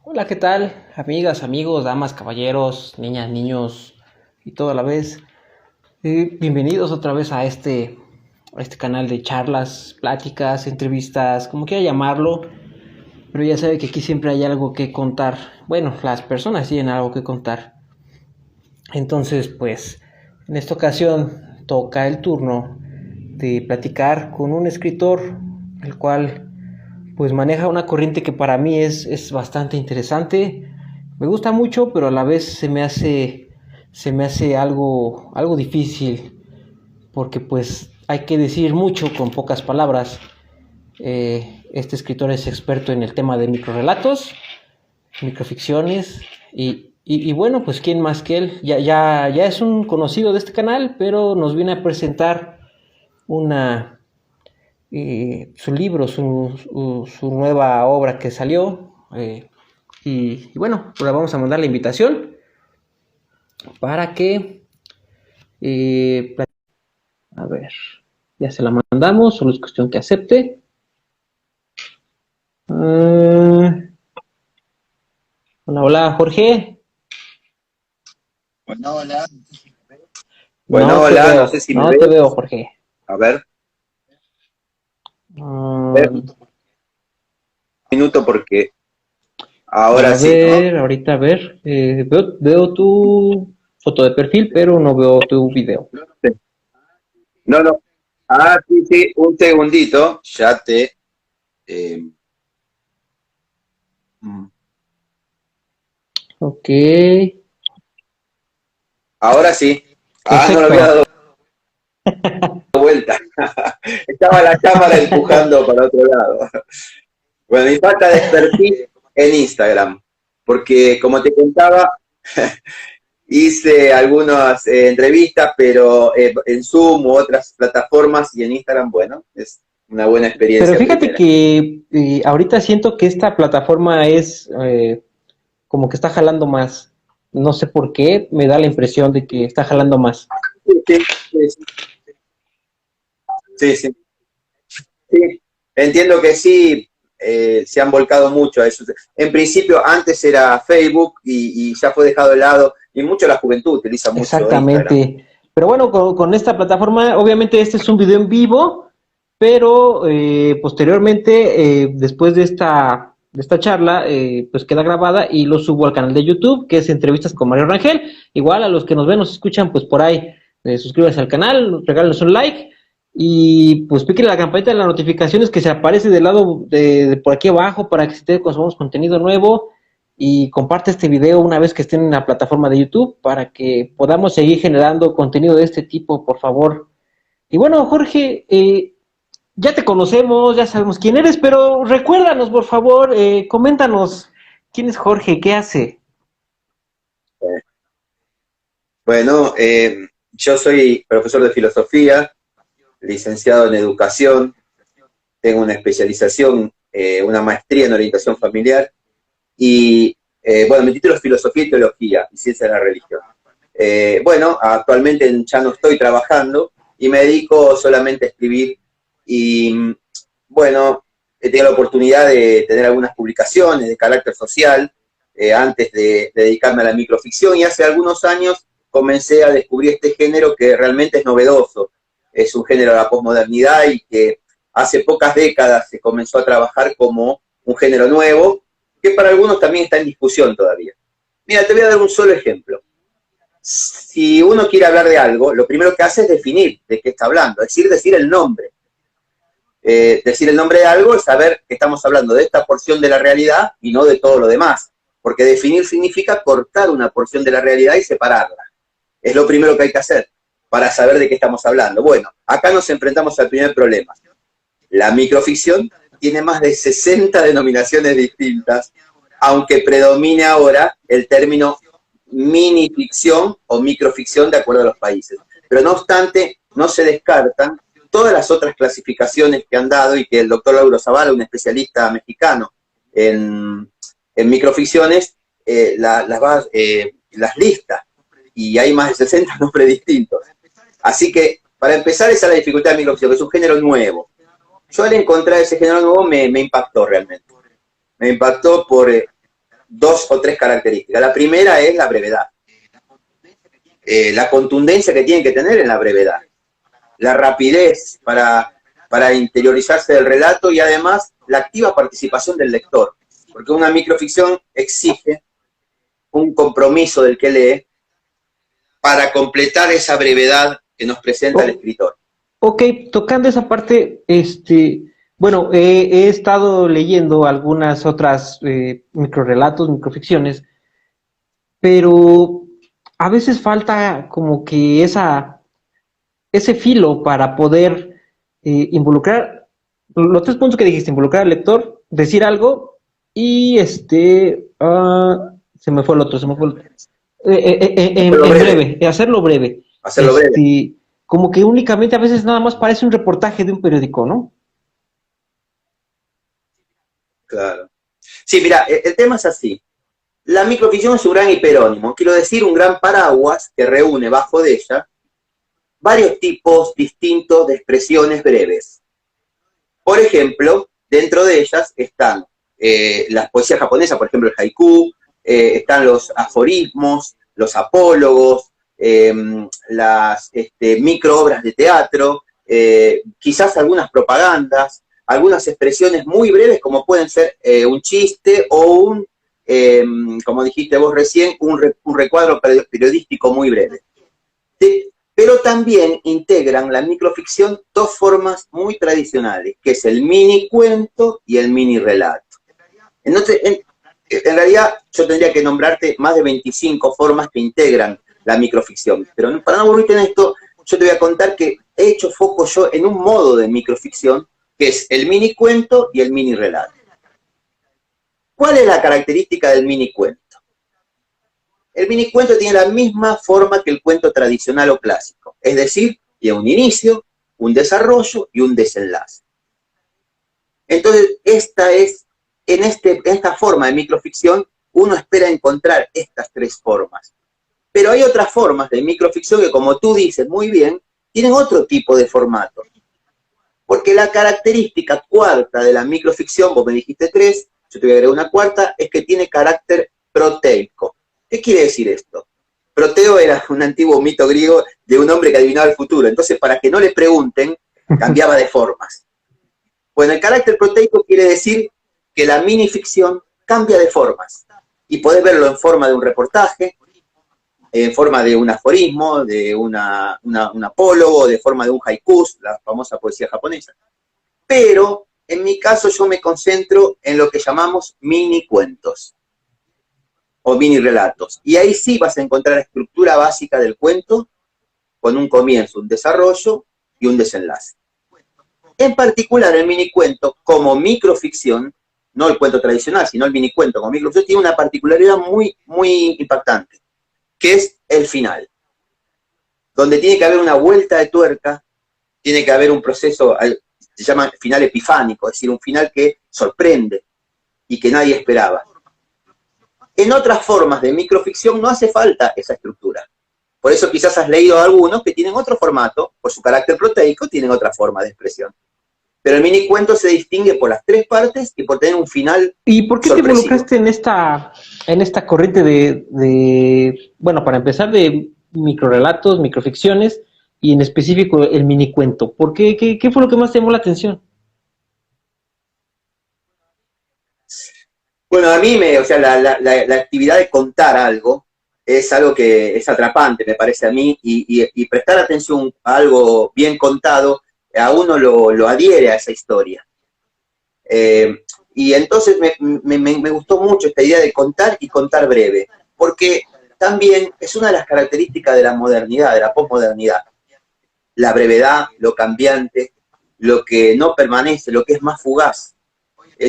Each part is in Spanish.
Hola, ¿qué tal? Amigas, amigos, damas, caballeros, niñas, niños y todo a la vez. Bienvenidos otra vez a este canal de charlas, pláticas, entrevistas, como quiera llamarlo. Pero ya sabe que aquí siempre hay algo que contar. Bueno, las personas tienen algo que contar. Entonces, pues, en esta ocasión toca el turno de platicar con un escritor, el cual pues maneja una corriente que para mí es bastante interesante. Me gusta mucho, pero a la vez se me hace algo difícil, porque pues hay que decir mucho con pocas palabras. Este escritor es experto en el tema de microrelatos, microficciones, y bueno, pues quién más que él. Ya es un conocido de este canal, pero nos viene a presentar una su libro, su nueva obra que salió. Y bueno, pues le vamos a mandar la invitación para que, eh, a ver, ya se la mandamos, solo es cuestión que acepte. Hola, hola, Jorge. Bueno, hola. No Bueno, te hola, no veo, sé si me no te veo, ves. Jorge. A ver, Uh, un minuto porque ahora sí, ¿no? ahorita a ver, veo tu foto de perfil, pero no veo tu video. Sí. No, no. Ah, sí, sí, un segundito. Ya te. eh, mm, Ok, ahora sí. Ah, no lo había perfecto. dado vuelta. Estaba la cámara empujando para otro lado. Bueno, mi falta de expertise en Instagram. Porque, como te contaba, hice algunas entrevistas, pero en Zoom u otras plataformas y en Instagram, bueno, es una buena Pero experiencia fíjate primera. que ahorita siento que esta plataforma es como que está jalando más. No sé por qué, me da la impresión de que está jalando más. Sí, sí, sí, sí, sí. Entiendo que sí, se han volcado mucho a eso. En principio, antes era Facebook y ya fue dejado de lado, y mucho la juventud utiliza mucho Instagram. Exactamente. Pero bueno, con esta plataforma, obviamente este es un video en vivo, pero posteriormente, después de esta charla, pues queda grabada y lo subo al canal de YouTube, que es Entrevistas con Mario Rangel. Igual a los que nos ven, nos escuchan, pues por ahí, suscríbanse al canal, regálenos un like y pues piquen la campanita de las notificaciones que se aparece del lado de por aquí abajo para que se te cuando subamos contenido nuevo y comparte este video una vez que estén en la plataforma de YouTube para que podamos seguir generando contenido de este tipo, por favor. Y bueno, Jorge, ya te conocemos, ya sabemos quién eres, pero recuérdanos, por favor, coméntanos quién es Jorge, qué hace. Bueno, yo soy profesor de filosofía, licenciado en educación, tengo una especialización, una maestría en orientación familiar y, bueno, mi título es filosofía y teología y ciencia de la religión. Bueno, actualmente ya no estoy trabajando y me dedico solamente a escribir y, bueno, he tenido la oportunidad de tener algunas publicaciones de carácter social antes de dedicarme a la microficción y hace algunos años comencé a descubrir este género que realmente es novedoso. Es un género de la posmodernidad y que hace pocas décadas se comenzó a trabajar como un género nuevo que para algunos también está en discusión todavía. Mira, te voy a dar un solo ejemplo. Si uno quiere hablar de algo, lo primero que hace es definir de qué está hablando, es decir el nombre. Decir el nombre de algo es saber que estamos hablando de esta porción de la realidad y no de todo lo demás. Porque definir significa cortar una porción de la realidad y separarla. Es lo primero que hay que hacer para saber de qué estamos hablando. Bueno, acá nos enfrentamos al primer problema. La microficción tiene más de 60 denominaciones distintas, aunque predomine ahora el término minificción o microficción de acuerdo a los países. Pero no obstante, no se descartan todas las otras clasificaciones que han dado y que el doctor Lauro Zavala, un especialista mexicano en microficciones, las listas. Y hay más de 60 nombres distintos. Así que, para empezar, esa es la dificultad de microficción, que es un género nuevo. Yo al encontrar ese género nuevo me impactó realmente. Me impactó por dos o tres características. La primera es la brevedad. La contundencia que tienen que tener en la brevedad. La rapidez para interiorizarse del relato y además la activa participación del lector. Porque una microficción exige un compromiso del que lee para completar esa brevedad que nos presenta el escritor. Ok, tocando esa parte, bueno, he estado leyendo algunas otras microrelatos, microficciones, pero a veces falta como que ese filo para poder involucrar los 3 puntos que dijiste: involucrar al lector, decir algo y se me fue el otro, en breve, hacerlo breve. Hacerlo breve. Como que únicamente a veces nada más parece un reportaje de un periódico, ¿no? Claro. Sí, mira, el tema es así. La microficción es un gran hiperónimo, quiero decir, un gran paraguas que reúne bajo de ella varios tipos distintos de expresiones breves. Por ejemplo, dentro de ellas están las poesías japonesas, por ejemplo el haiku, están los aforismos, los apólogos, las microobras de teatro, quizás algunas propagandas, algunas expresiones muy breves como pueden ser un chiste o como dijiste vos recién, un recuadro periodístico muy breve. ¿Sí? Pero también integran la microficción dos formas muy tradicionales, que es el mini cuento y el mini relato. Entonces, en realidad yo tendría que nombrarte más de 25 formas que integran la microficción, pero para no aburrirte en esto, yo te voy a contar que he hecho foco yo en un modo de microficción, que es el mini cuento y el mini relato. ¿Cuál es la característica del mini cuento? El mini cuento tiene la misma forma que el cuento tradicional o clásico, es decir, tiene un inicio, un desarrollo y un desenlace. Entonces, en esta forma de microficción, uno espera encontrar estas tres formas. Pero hay otras formas de microficción que, como tú dices muy bien, tienen otro tipo de formato. Porque la característica cuarta de la microficción, vos me dijiste 3, yo te voy a agregar una cuarta, es que tiene carácter proteico. ¿Qué quiere decir esto? Proteo era un antiguo mito griego de un hombre que adivinaba el futuro. Entonces, para que no le pregunten, cambiaba de formas. Bueno, el carácter proteico quiere decir que la minificción cambia de formas. Y podés verlo en forma de un reportaje, en forma de un aforismo, de un apólogo, de forma de un haiku, la famosa poesía japonesa. Pero, en mi caso, yo me concentro en lo que llamamos mini cuentos o mini relatos. Y ahí sí vas a encontrar la estructura básica del cuento con un comienzo, un desarrollo y un desenlace. En particular, el mini cuento como microficción, no el cuento tradicional, sino el mini cuento como microficción, tiene una particularidad muy, muy impactante, que es el final, donde tiene que haber una vuelta de tuerca, tiene que haber un proceso, se llama final epifánico, es decir, un final que sorprende y que nadie esperaba. En otras formas de microficción no hace falta esa estructura. Por eso quizás has leído algunos que tienen otro formato, por su carácter proteico, tienen otra forma de expresión. Pero el mini cuento se distingue por las 3 partes y por tener un final. ¿Y por qué sorpresivo? Te involucraste en esta corriente bueno, para empezar, de microrelatos, microficciones, y en específico el mini cuento? ¿Por qué? ¿Qué fue lo que más te llamó la atención? Bueno, a mí la actividad de contar algo es algo que es atrapante, me parece a mí, y prestar atención a algo bien contado, a uno lo adhiere a esa historia. Y entonces me gustó mucho esta idea de contar y contar breve, porque también es una de las características de la modernidad, de la posmodernidad. La brevedad, lo cambiante, lo que no permanece, lo que es más fugaz.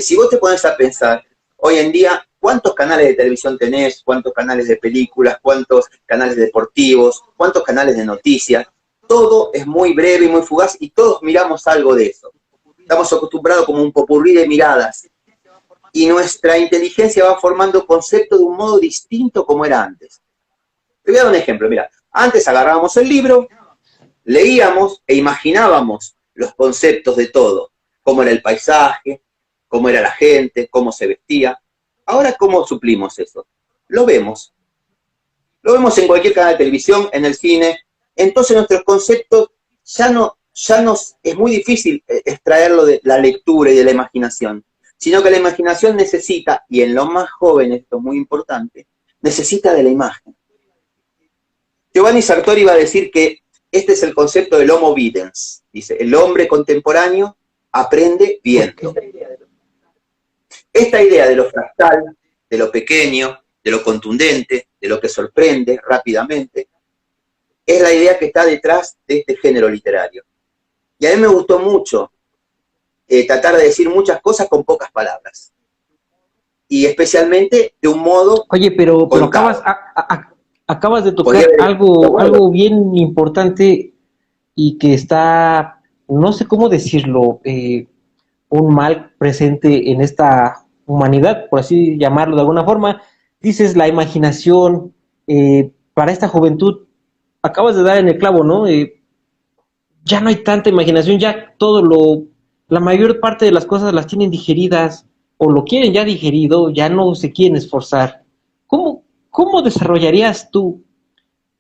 Si vos te pones a pensar, hoy en día, ¿cuántos canales de televisión tenés? ¿Cuántos canales de películas? ¿Cuántos canales deportivos? ¿Cuántos canales de noticias? Todo es muy breve y muy fugaz y todos miramos algo de eso. Estamos acostumbrados como un popurrí de miradas. Y nuestra inteligencia va formando conceptos de un modo distinto como era antes. Te voy a dar un ejemplo, mira. Antes agarrábamos el libro, leíamos e imaginábamos los conceptos de todo. Cómo era el paisaje, cómo era la gente, cómo se vestía. Ahora, ¿cómo suplimos eso? Lo vemos. Lo vemos en cualquier canal de televisión, en el cine. Entonces nuestros conceptos ya nos es muy difícil extraerlo de la lectura y de la imaginación, sino que la imaginación necesita, y en los más jóvenes esto es muy importante, necesita de la imagen. Giovanni Sartori va a decir que este es el concepto del homo videns. Dice, el hombre contemporáneo aprende viendo. Esta idea de lo fractal, de lo pequeño, de lo contundente, de lo que sorprende rápidamente, es la idea que está detrás de este género literario. Y a mí me gustó mucho tratar de decir muchas cosas con pocas palabras. Y especialmente de un modo... Oye, pero acabas de tocar algo bien importante y que está, no sé cómo decirlo, un mal presente en esta humanidad, por así llamarlo de alguna forma. Dices la imaginación para esta juventud, acabas de dar en el clavo, ¿no? Ya no hay tanta imaginación, ya la mayor parte de las cosas las tienen digeridas o lo quieren ya digerido, ya no se quieren esforzar. ¿Cómo desarrollarías tú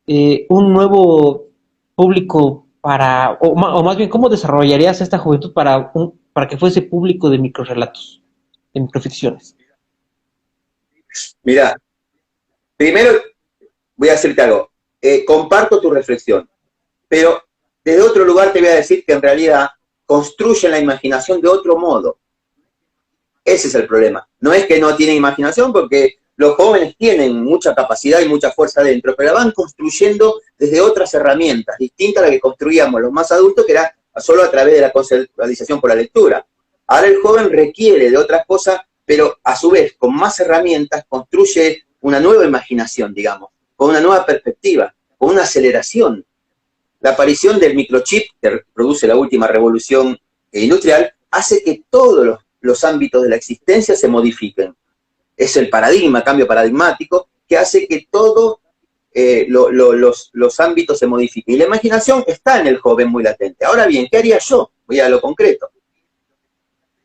un nuevo público o más bien, cómo desarrollarías esta juventud para que fuese público de microrelatos, de microficciones? Mira, primero voy a decirte algo. Comparto tu reflexión, pero desde otro lugar te voy a decir que en realidad construyen la imaginación de otro modo. Ese es el problema. No es que no tienen imaginación, porque los jóvenes tienen mucha capacidad y mucha fuerza dentro, pero la van construyendo desde otras herramientas, distintas a las que construíamos los más adultos, que era solo a través de la conceptualización por la lectura. Ahora el joven requiere de otras cosas, pero a su vez, con más herramientas, construye una nueva imaginación, digamos, con una nueva perspectiva, con una aceleración. La aparición del microchip, que produce la última revolución industrial, hace que todos los ámbitos de la existencia se modifiquen. Es el paradigma, cambio paradigmático, que hace que todos los ámbitos se modifiquen. Y la imaginación está en el joven muy latente. Ahora bien, ¿qué haría yo? Voy a lo concreto.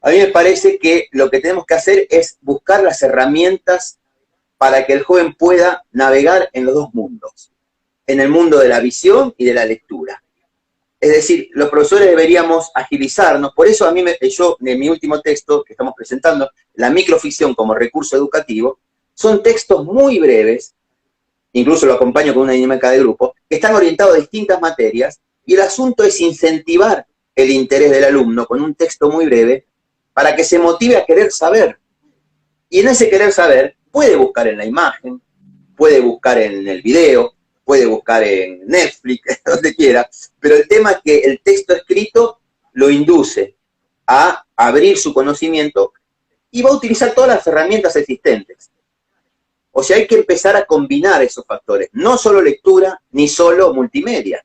A mí me parece que lo que tenemos que hacer es buscar las herramientas para que el joven pueda navegar en los dos mundos, en el mundo de la visión y de la lectura. Es decir, los profesores deberíamos agilizarnos, por eso a mí, yo en mi último texto que estamos presentando, la microficción como recurso educativo, son textos muy breves, incluso lo acompaño con una dinámica de grupo, que están orientados a distintas materias, y el asunto es incentivar el interés del alumno con un texto muy breve para que se motive a querer saber. Y en ese querer saber puede buscar en la imagen, puede buscar en el video, puede buscar en Netflix, donde quiera, pero el tema es que el texto escrito lo induce a abrir su conocimiento y va a utilizar todas las herramientas existentes. O sea, hay que empezar a combinar esos factores, no solo lectura, ni solo multimedia,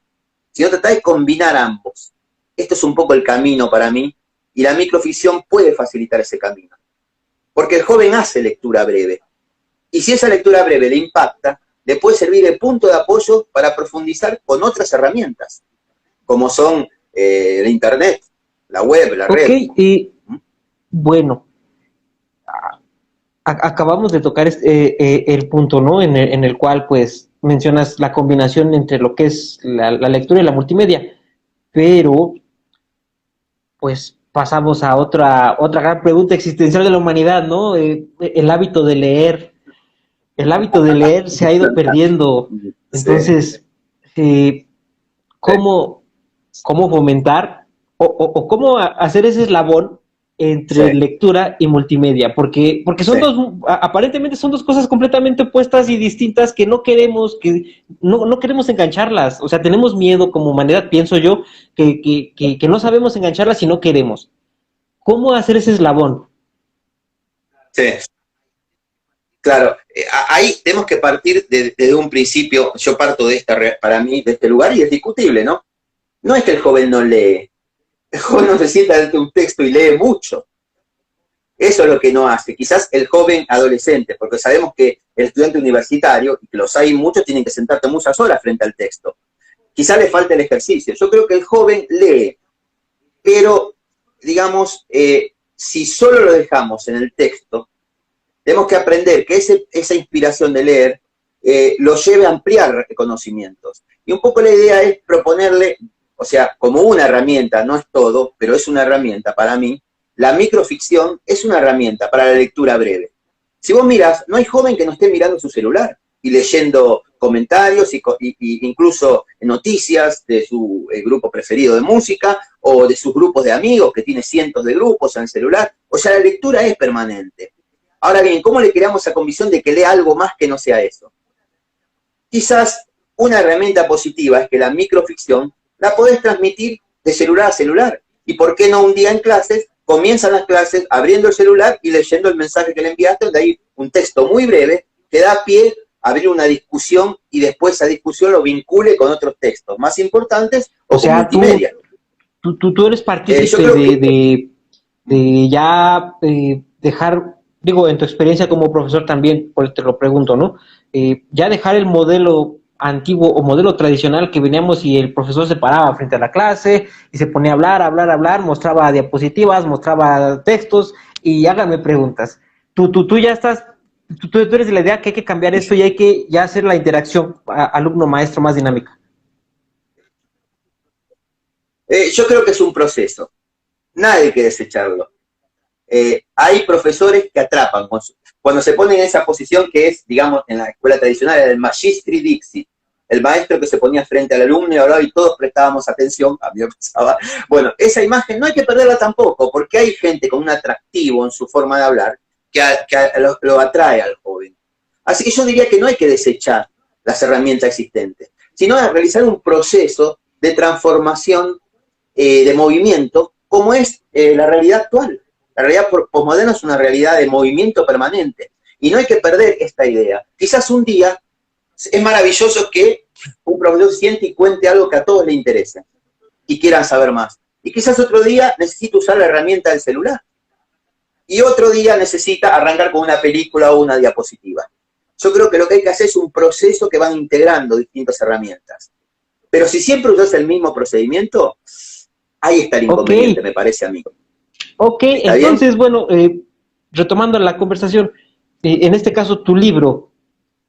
sino tratar de combinar ambos. Esto es un poco el camino para mí, y la microficción puede facilitar ese camino. Porque el joven hace lectura breve, y si esa lectura breve le impacta, le puede servir de punto de apoyo para profundizar con otras herramientas, como son el internet, la web, la red. Ok, bueno, acabamos de tocar el punto, ¿no? En el cual, pues, mencionas la combinación entre lo que es la lectura y la multimedia, pero, pues, pasamos a otra gran pregunta existencial de la humanidad, ¿no? El hábito de leer. El hábito de leer se ha ido perdiendo. Entonces, ¿cómo fomentar o cómo hacer ese eslabón entre lectura y multimedia? Porque son aparentemente son dos cosas completamente opuestas y distintas que no queremos engancharlas. O sea, tenemos miedo como humanidad, pienso yo, que no sabemos engancharlas y no queremos. ¿Cómo hacer ese eslabón? Sí. Claro, ahí tenemos que partir desde un principio. Yo parto para mí, de este lugar, y es discutible, ¿no? No es que el joven no lee, el joven no se sienta ante un texto y lee mucho. Eso es lo que no hace. Quizás el joven adolescente, porque sabemos que el estudiante universitario, y que los hay muchos, tienen que sentarte muchas horas frente al texto. Quizás le falta el ejercicio. Yo creo que el joven lee, pero, digamos, si solo lo dejamos en el texto, Tenemos que aprender que esa inspiración de leer lo lleve a ampliar conocimientos. Y un poco la idea es proponerle, o sea, como una herramienta, no es todo, pero es una herramienta para mí, la microficción es una herramienta para la lectura breve. Si vos mirás, no hay joven que no esté mirando su celular y leyendo comentarios y incluso noticias de su grupo preferido de música o de sus grupos de amigos, que tiene cientos de grupos en el celular. O sea, la lectura es permanente. Ahora bien, ¿cómo le creamos esa convicción de que lea algo más que no sea eso? Quizás una herramienta positiva es que la microficción la podés transmitir de celular a celular. ¿Y por qué no un día en clases? Comienzan las clases abriendo el celular y leyendo el mensaje que le enviaste, donde hay un texto muy breve que da pie a abrir una discusión y después esa discusión lo vincule con otros textos más importantes o sea, multimedia. Tú eres partícipe de ya dejar, digo, en tu experiencia como profesor también, por te lo pregunto, ¿no? Ya dejar el modelo antiguo o modelo tradicional que veníamos y el profesor se paraba frente a la clase y se ponía a hablar, mostraba diapositivas, mostraba textos y háganme preguntas. Tú ya estás, tú eres de la idea que hay que cambiar esto y hay que ya hacer la interacción alumno-maestro más dinámica. Yo creo que es un proceso. Nadie hay que desecharlo. Hay profesores que atrapan cuando se ponen en esa posición que es, digamos, en la escuela tradicional, el magistri dixit, el maestro que se ponía frente al alumno y hablaba y todos prestábamos atención, a mí me pasaba. Bueno, esa imagen no hay que perderla tampoco, porque hay gente con un atractivo en su forma de hablar que lo atrae al joven. Así que yo diría que no hay que desechar las herramientas existentes, sino realizar un proceso de transformación de movimiento, como es la realidad actual. La realidad posmoderna es una realidad de movimiento permanente. Y no hay que perder esta idea. Quizás un día es maravilloso que un profesor siente y cuente algo que a todos le interese y quieran saber más. Y quizás otro día necesita usar la herramienta del celular. Y otro día necesita arrancar con una película o una diapositiva. Yo creo que lo que hay que hacer es un proceso que van integrando distintas herramientas. Pero si siempre usas el mismo procedimiento, ahí está el inconveniente, me parece a mí. Ok, entonces, bien? Bueno, retomando la conversación, en este caso, tu libro,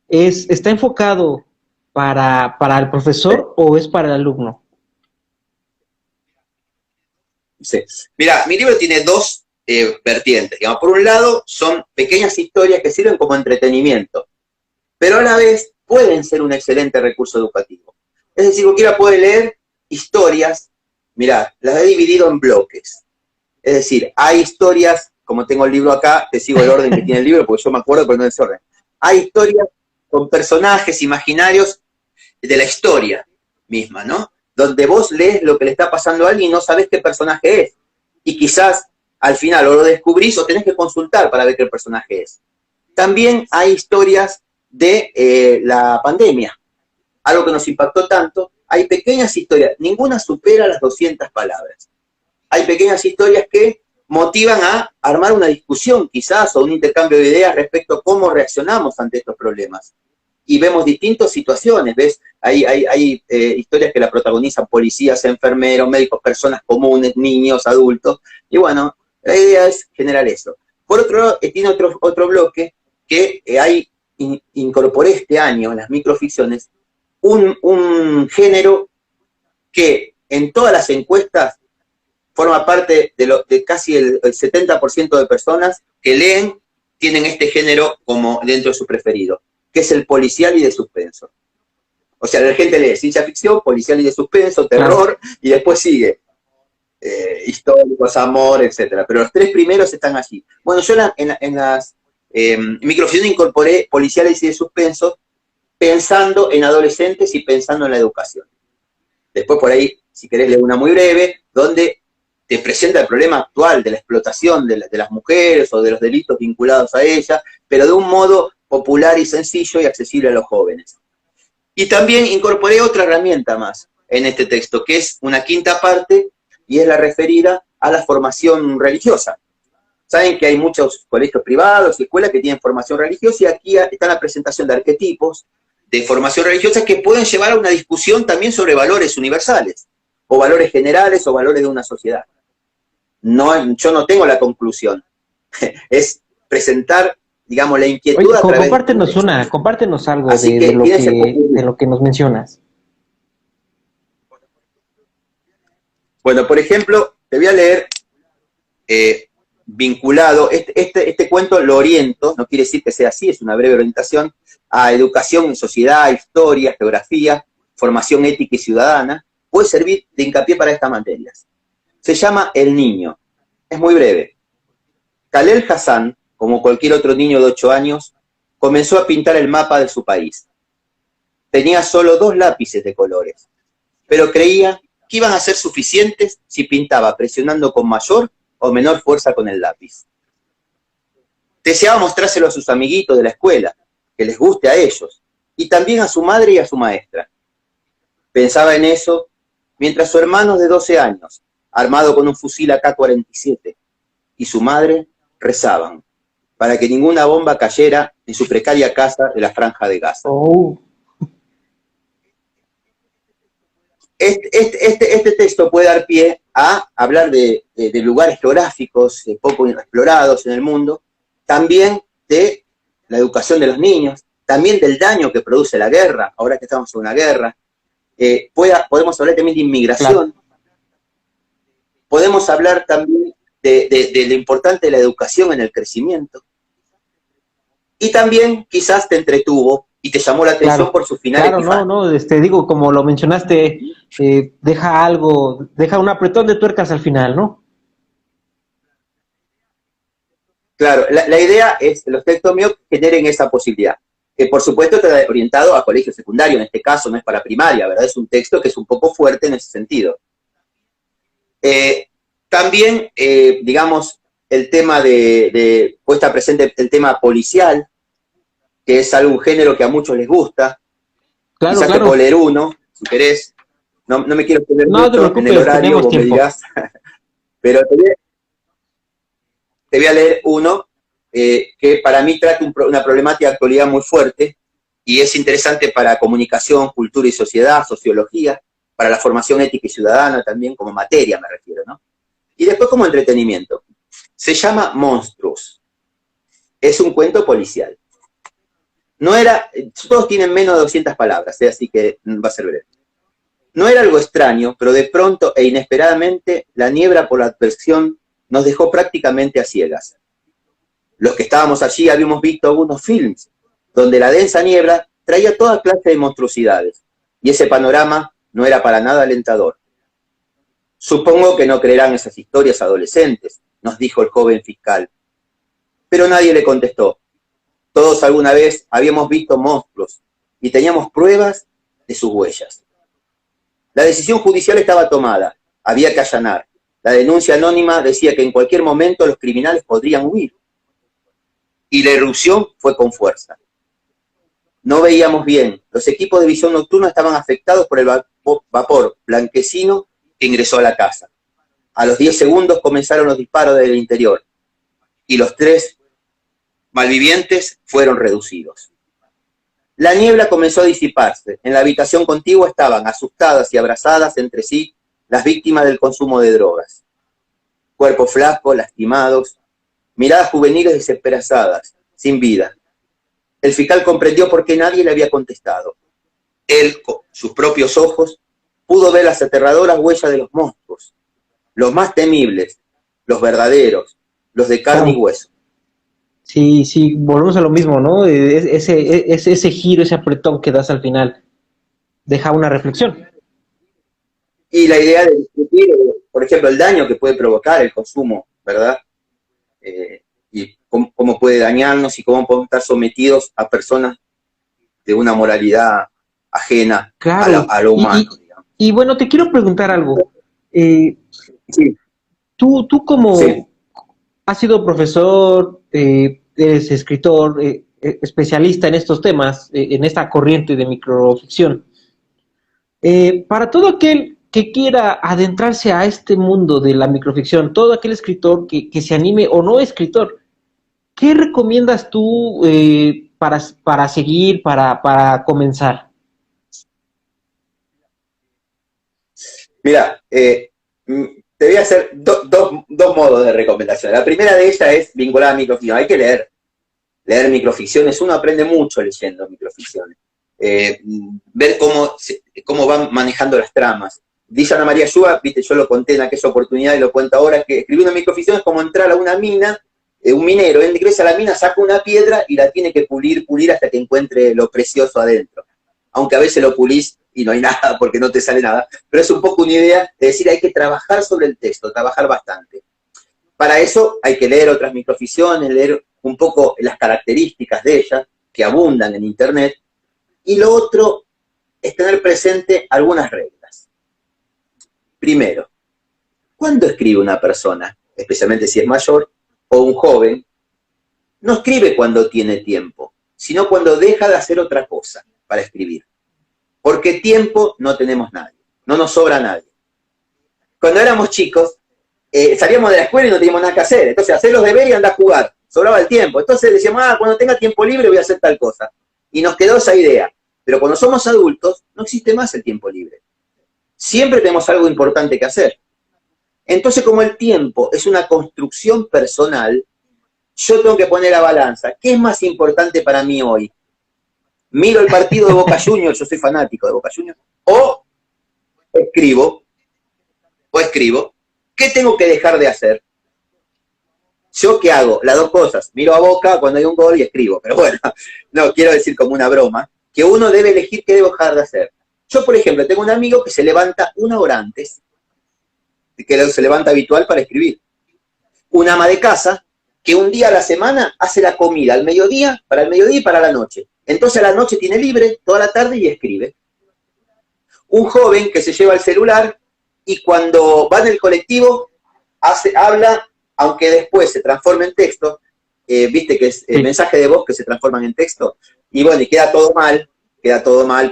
¿está enfocado para el profesor o es para el alumno? Sí. Mira, mi libro tiene dos vertientes. Digamos, por un lado, son pequeñas historias que sirven como entretenimiento, pero a la vez pueden ser un excelente recurso educativo. Es decir, cualquiera puede leer historias, mirá, las he dividido en bloques. Es decir, hay historias, como tengo el libro acá, te sigo el orden que tiene el libro, porque yo me acuerdo, pero no es orden. Hay historias con personajes imaginarios de la historia misma, ¿no? Donde vos lees lo que le está pasando a alguien y no sabés qué personaje es. Y quizás al final o lo descubrís o tenés que consultar para ver qué personaje es. También hay historias de la pandemia, algo que nos impactó tanto. Hay pequeñas historias, ninguna supera las 200 palabras. Hay pequeñas historias que motivan a armar una discusión quizás o un intercambio de ideas respecto a cómo reaccionamos ante estos problemas. Y vemos distintas situaciones, ¿ves? Hay historias que la protagonizan policías, enfermeros, médicos, personas comunes, niños, adultos. Y bueno, la idea es generar eso. Por otro lado, tiene otro bloque que incorporé este año en las microficciones, un género que en todas las encuestas forma parte de casi el 70% de personas que leen, tienen este género como dentro de su preferido, que es el policial y de suspenso. O sea, la gente lee ciencia ficción, policial y de suspenso, terror, y después sigue históricos, amor, etc. Pero los tres primeros están allí. Bueno, yo en las microficciones incorporé policiales y de suspenso, pensando en adolescentes y pensando en la educación. Después por ahí, si querés, leo una muy breve, donde te presenta el problema actual de la explotación de las mujeres o de los delitos vinculados a ellas, pero de un modo popular y sencillo y accesible a los jóvenes. Y también incorporé otra herramienta más en este texto, que es una quinta parte, y es la referida a la formación religiosa. Saben que hay muchos colegios privados y escuelas que tienen formación religiosa, y aquí está la presentación de arquetipos de formación religiosa que pueden llevar a una discusión también sobre valores universales, o valores generales, o valores de una sociedad. No, yo no tengo la conclusión. Es presentar digamos, la inquietud Oye, a través compártenos algo Así que de lo que nos mencionas. Bueno, por ejemplo, te voy a leer vinculado, este cuento lo oriento, no quiere decir que sea así, es una breve orientación, a educación en sociedad, historia, geografía, formación ética y ciudadana, puede servir de hincapié para estas materias. Se llama El Niño, es muy breve. Khalel Hassan, como cualquier otro niño de 8 años, comenzó a pintar el mapa de su país. Tenía solo 2 lápices de colores, pero creía que iban a ser suficientes si pintaba presionando con mayor o menor fuerza con el lápiz. Deseaba mostrárselo a sus amiguitos de la escuela, que les guste a ellos, y también a su madre y a su maestra. Pensaba en eso mientras su hermano de 12 años, armado con un fusil AK-47, y su madre rezaban para que ninguna bomba cayera en su precaria casa de la Franja de Gaza. Oh. Este texto puede dar pie a hablar de lugares geográficos poco explorados en el mundo, también de la educación de los niños, también del daño que produce la guerra, ahora que estamos en una guerra. Podemos hablar también de inmigración, claro. Podemos hablar también de lo importante de la educación en el crecimiento. Y también quizás te entretuvo y te llamó la atención, claro, por su final. Claro, digo, como lo mencionaste, deja un apretón de tuercas al final, ¿no? Claro, la idea es que los textos míos generen esa posibilidad. Que por supuesto está orientado a colegio secundario, en este caso no es para primaria, ¿verdad? Es un texto que es un poco fuerte en ese sentido. También, digamos, el tema puesta presente el tema policial, que es algún género que a muchos les gusta. Claro, quizás claro. Te puedo leer uno, si querés. No me quiero extender mucho en el horario, vos me dirás. Pero te voy a leer uno que para mí trata una problemática de actualidad muy fuerte y es interesante para comunicación, cultura y sociedad, sociología, para la formación ética y ciudadana también, como materia me refiero, ¿no? Y después como entretenimiento. Se llama Monstruos. Es un cuento policial. Todos tienen menos de 200 palabras, así que va a ser breve. No era algo extraño, pero de pronto e inesperadamente la niebla por la adversión nos dejó prácticamente a ciegas. Los que estábamos allí habíamos visto algunos films donde la densa niebla traía toda clase de monstruosidades y ese panorama no era para nada alentador. Supongo que no creerán esas historias adolescentes, nos dijo el joven fiscal. Pero nadie le contestó. Todos alguna vez habíamos visto monstruos y teníamos pruebas de sus huellas. La decisión judicial estaba tomada, había que allanar. La denuncia anónima decía que en cualquier momento los criminales podrían huir. Y la irrupción fue con fuerza. No veíamos bien, los equipos de visión nocturna estaban afectados por el vapor blanquecino que ingresó a la casa. A los 10 segundos comenzaron los disparos del interior y los 3 malvivientes fueron reducidos. La niebla comenzó a disiparse. En la habitación contigua estaban asustadas y abrazadas entre sí las víctimas del consumo de drogas. Cuerpos flacos, lastimados, miradas juveniles desesperadas, sin vida. El fiscal comprendió por qué nadie le había contestado. Él, con sus propios ojos, pudo ver las aterradoras huellas de los monstruos, los más temibles, los verdaderos, los de carne y hueso. Sí, volvemos a lo mismo, ¿no? Ese giro, ese apretón que das al final, deja una reflexión. Y la idea de discutir, por ejemplo, el daño que puede provocar el consumo, ¿verdad? Y cómo puede dañarnos y cómo podemos estar sometidos a personas de una moralidad ajena, claro, a lo humano. Y bueno, te quiero preguntar algo. Sí. Tú como has sido profesor, eres escritor, especialista en estos temas, en esta corriente de microficción. Para todo aquel que quiera adentrarse a este mundo de la microficción, todo aquel escritor que se anime o no escritor, ¿qué recomiendas tú para seguir, para comenzar? Mira, te voy a hacer dos modos de recomendación. La primera de ellas es vincular a microficción. Hay que leer. leer microficciones, uno aprende mucho leyendo microficciones. Ver cómo van manejando las tramas. Dice Ana María Yuba, viste, yo lo conté en aquella oportunidad y lo cuento ahora, que escribir una microficción es como entrar a una mina, un minero, él ingresa a la mina, saca una piedra y la tiene que pulir hasta que encuentre lo precioso adentro. Aunque a veces lo pulís y no hay nada porque no te sale nada, pero es un poco una idea de decir hay que trabajar sobre el texto, trabajar bastante. Para eso hay que leer otras microficciones, leer un poco las características de ellas, que abundan en Internet, y lo otro es tener presente algunas reglas. Primero, ¿cuándo escribe una persona, especialmente si es mayor o un joven? No escribe cuando tiene tiempo, sino cuando deja de hacer otra cosa para escribir. Porque tiempo no tenemos nadie, no nos sobra nadie. Cuando éramos chicos, salíamos de la escuela y no teníamos nada que hacer, entonces hacer los deberes y andar a jugar, sobraba el tiempo. Entonces decíamos, cuando tenga tiempo libre voy a hacer tal cosa. Y nos quedó esa idea. Pero cuando somos adultos, no existe más el tiempo libre. Siempre tenemos algo importante que hacer. Entonces, como el tiempo es una construcción personal, yo tengo que poner a balanza. ¿Qué es más importante para mí hoy? ¿Miro el partido de Boca Juniors, yo soy fanático de Boca Juniors, o escribo? ¿Qué tengo que dejar de hacer? ¿Yo qué hago? Las dos cosas. Miro a Boca cuando hay un gol y escribo. Pero bueno, no, quiero decir como una broma, que uno debe elegir qué debe dejar de hacer. Yo, por ejemplo, tengo un amigo que se levanta 1 hora antes, que se levanta habitual para escribir. Una ama de casa que un día a la semana hace la comida al mediodía, para el mediodía y para la noche. Entonces a la noche tiene libre toda la tarde y escribe. Un joven que se lleva el celular y cuando va en el colectivo habla, aunque después se transforma en texto, viste que es el mensaje de voz que se transforman en texto, y bueno, y queda todo mal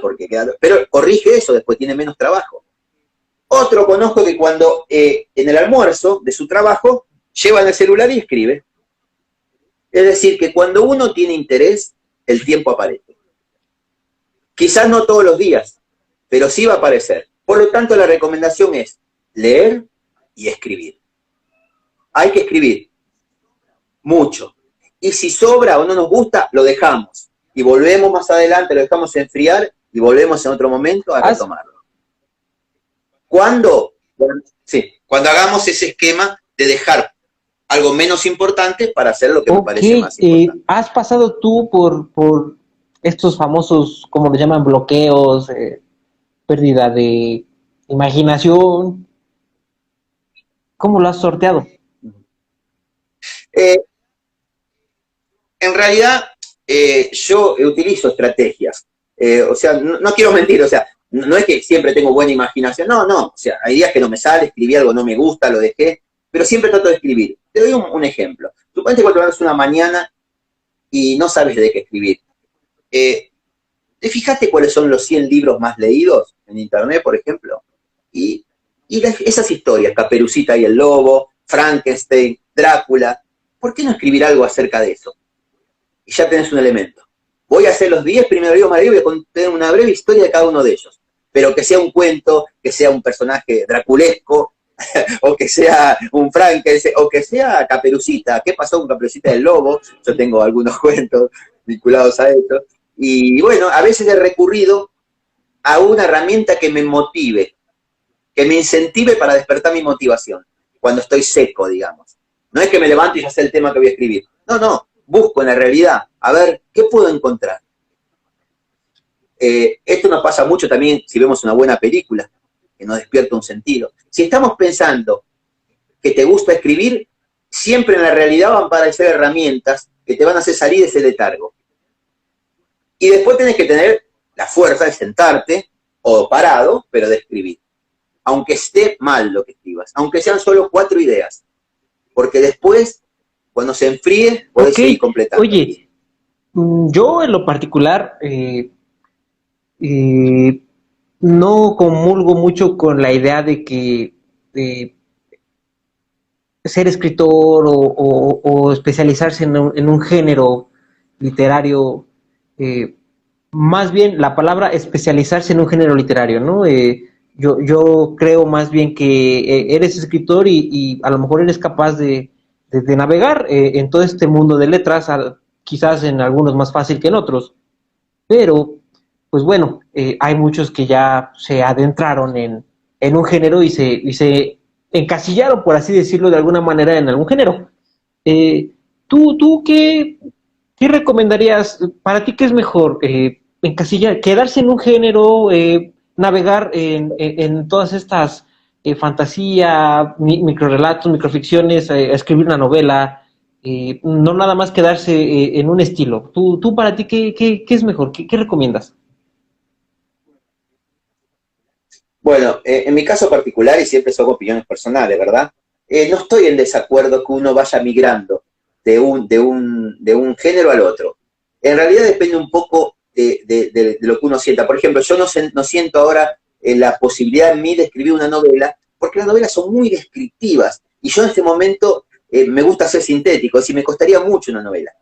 porque pero corrige eso, después tiene menos trabajo. Otro conozco que cuando en el almuerzo de su trabajo lleva el celular y escribe. Es decir, que cuando uno tiene interés, el tiempo aparece. Quizás no todos los días, pero sí va a aparecer. Por lo tanto, la recomendación es leer y escribir. Hay que escribir mucho. Y si sobra o no nos gusta, lo dejamos. Y volvemos más adelante, lo dejamos enfriar y volvemos en otro momento a retomarlo. ¿Cuándo? Sí, cuando hagamos ese esquema de dejar algo menos importante para hacer lo que me parece más importante. ¿Has pasado tú por estos famosos, como le llaman, bloqueos, pérdida de imaginación? ¿Cómo lo has sorteado? En realidad, yo utilizo estrategias. O sea, no quiero mentir, o sea, no es que siempre tengo buena imaginación, no, o sea, hay días que no me sale, escribí algo, no me gusta, lo dejé, pero siempre trato de escribir. Te doy un ejemplo. Suponete que te vas una mañana y no sabes de qué escribir. ¿Te fijaste cuáles son los 100 libros más leídos en Internet, por ejemplo? Y esas historias, Caperucita y el Lobo, Frankenstein, Drácula, ¿por qué no escribir algo acerca de eso? Y ya tenés un elemento. Voy a hacer los 10 primeros libros más leídos y voy a contar una breve historia de cada uno de ellos. Pero que sea un cuento, que sea un personaje draculesco, o que sea un Frankenstein, o que sea Caperucita. ¿Qué pasó con Caperucita del Lobo? Yo tengo algunos cuentos vinculados a esto. Y bueno, a veces he recurrido a una herramienta que me motive, que me incentive para despertar mi motivación, cuando estoy seco, digamos. No es que me levanto y ya sé el tema que voy a escribir. No, busco en la realidad, a ver, ¿qué puedo encontrar? Esto nos pasa mucho también si vemos una buena película, que nos despierta un sentido. Si estamos pensando que te gusta escribir, siempre en la realidad van a aparecer herramientas que te van a hacer salir de ese letargo. Y después tenés que tener la fuerza de sentarte, o parado, pero de escribir. Aunque esté mal lo que escribas, aunque sean solo 4 ideas. Porque después, cuando se enfríe, podés seguir completando. Oye, yo en lo particular no comulgo mucho con la idea de que ser escritor o especializarse en un género literario, más bien la palabra especializarse en un género literario, ¿no? Yo creo más bien que eres escritor y a lo mejor eres capaz de navegar en todo este mundo de letras quizás en algunos más fácil que en otros, pero pues bueno, hay muchos que ya se adentraron en un género y se encasillaron, por así decirlo de alguna manera, en algún género. ¿Tú qué recomendarías? ¿Para ti qué es mejor? Encasillar, quedarse en un género, navegar en todas estas fantasía, microrelatos, microficciones, escribir una novela, no nada más quedarse en un estilo. ¿Tú para ti qué es mejor? ¿Qué recomiendas? Bueno, en mi caso particular, y siempre son opiniones personales, ¿verdad? No estoy en desacuerdo que uno vaya migrando de un género al otro. En realidad depende un poco de lo que uno sienta. Por ejemplo, yo no siento ahora la posibilidad en mí de escribir una novela, porque las novelas son muy descriptivas, y yo en este momento me gusta ser sintético, es decir, me costaría mucho una novela.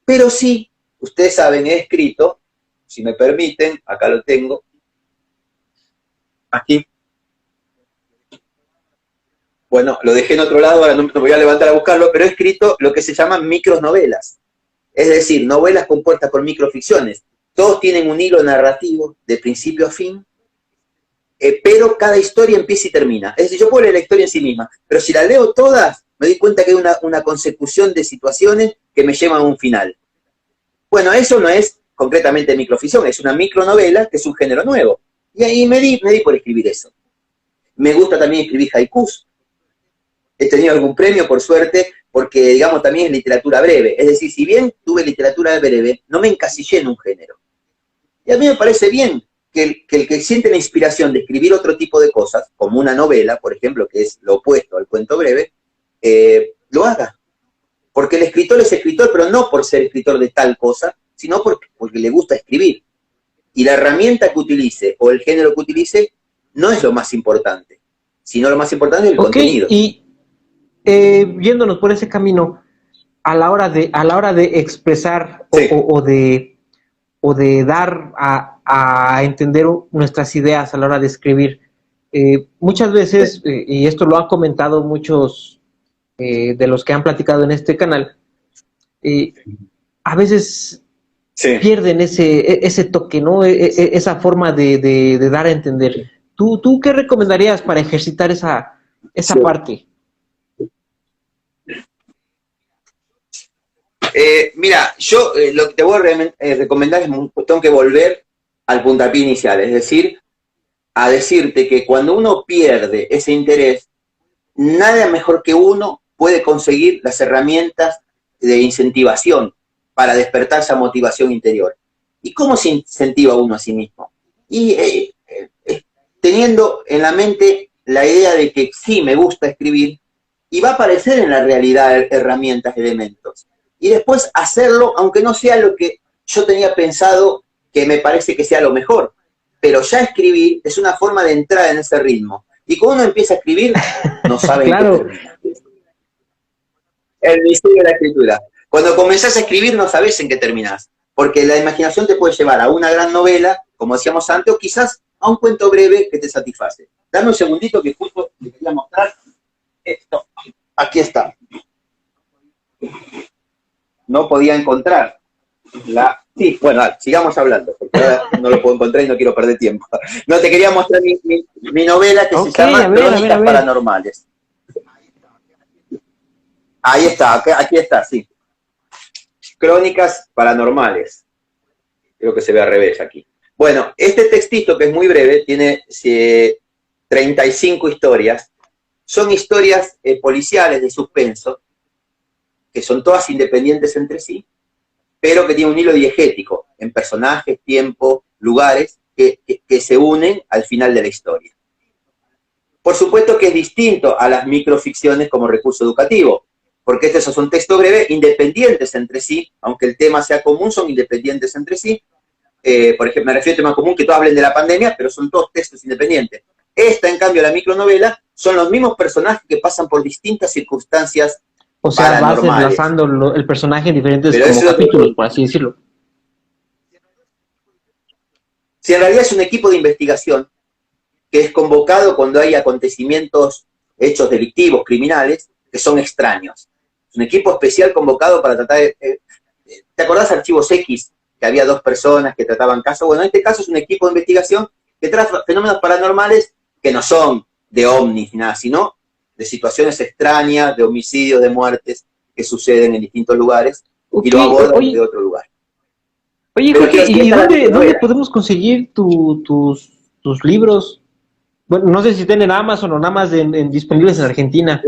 Pero sí, ustedes saben, he escrito, si me permiten, acá lo tengo, aquí. Bueno, lo dejé en otro lado, ahora no me voy a levantar a buscarlo, pero he escrito lo que se llaman micronovelas. Es decir, novelas compuestas por microficciones. Todos tienen un hilo narrativo de principio a fin, pero cada historia empieza y termina. Es decir, yo puedo leer la historia en sí misma, pero si la leo todas, me doy cuenta que hay una consecución de situaciones que me llevan a un final. Bueno, eso no es concretamente microficción, es una micronovela que es un género nuevo. Y ahí me di por escribir eso. Me gusta también escribir haikus. He tenido algún premio, por suerte, porque, digamos, también es literatura breve. Es decir, si bien tuve literatura breve, no me encasillé en un género. Y a mí me parece bien que el que siente la inspiración de escribir otro tipo de cosas, como una novela, por ejemplo, que es lo opuesto al cuento breve, lo haga. Porque el escritor es escritor, pero no por ser escritor de tal cosa, sino porque le gusta escribir. Y la herramienta que utilice o el género que utilice no es lo más importante, sino lo más importante es el contenido. Y yéndonos por ese camino, a la hora de expresar Sí. o de dar a entender nuestras ideas a la hora de escribir, muchas veces, y esto lo han comentado muchos de los que han platicado en este canal, a veces Sí. pierden ese toque, ¿no? Esa forma de dar a entender. ¿Tú qué recomendarías para ejercitar esa Sí. parte? Mira, yo lo que te voy a recomendar es, tengo que volver al puntapié inicial, es decir, a decirte que cuando uno pierde ese interés, nada mejor que uno puede conseguir las herramientas de incentivación para despertar esa motivación interior. ¿Y cómo se incentiva uno a sí mismo? Y teniendo en la mente la idea de que sí me gusta escribir, y va a aparecer en la realidad herramientas, elementos. Y después hacerlo, aunque no sea lo que yo tenía pensado que me parece que sea lo mejor. Pero ya escribir es una forma de entrar en ese ritmo. Y cuando uno empieza a escribir, no sabe Claro. en qué termina. El misterio de la escritura. Cuando comenzás a escribir no sabés en qué terminás. Porque la imaginación te puede llevar a una gran novela, como decíamos antes, o quizás a un cuento breve que te satisface. Dame un segundito que justo te quería mostrar esto. Aquí está. No podía encontrar la... Sí, bueno, sigamos hablando, porque ahora no lo puedo encontrar y no quiero perder tiempo. No, te quería mostrar mi novela que se llama Crónicas Paranormales. Ahí está, aquí está, sí. Crónicas Paranormales. Creo que se ve al revés aquí. Bueno, este textito, que es muy breve, tiene 35 historias. Son historias policiales de suspenso, que son todas independientes entre sí, pero que tienen un hilo diegético en personajes, tiempo, lugares, que se unen al final de la historia. Por supuesto que es distinto a las microficciones como recurso educativo, porque estos son textos breves, independientes entre sí, aunque el tema sea común, son independientes entre sí. Por ejemplo, me refiero a tema común, que todos hablen de la pandemia, pero son todos textos independientes. Esta, en cambio, la micronovela, son los mismos personajes que pasan por distintas circunstancias. O sea, vas enlazando el personaje en diferentes capítulos, por así decirlo. Si en realidad es un equipo de investigación que es convocado cuando hay acontecimientos, hechos delictivos, criminales, que son extraños. Es un equipo especial convocado para tratar de... ¿te acordás Archivos X? Que había 2 personas que trataban casos. Bueno, en este caso es un equipo de investigación que trata fenómenos paranormales que no son de ovnis ni nada, sino de situaciones extrañas, de homicidios, de muertes que suceden en distintos lugares y lo abordan desde otro lugar. Oye, Jorge, ¿y dónde podemos conseguir tus libros? Bueno, no sé si tienen Amazon o nada más disponibles en Argentina.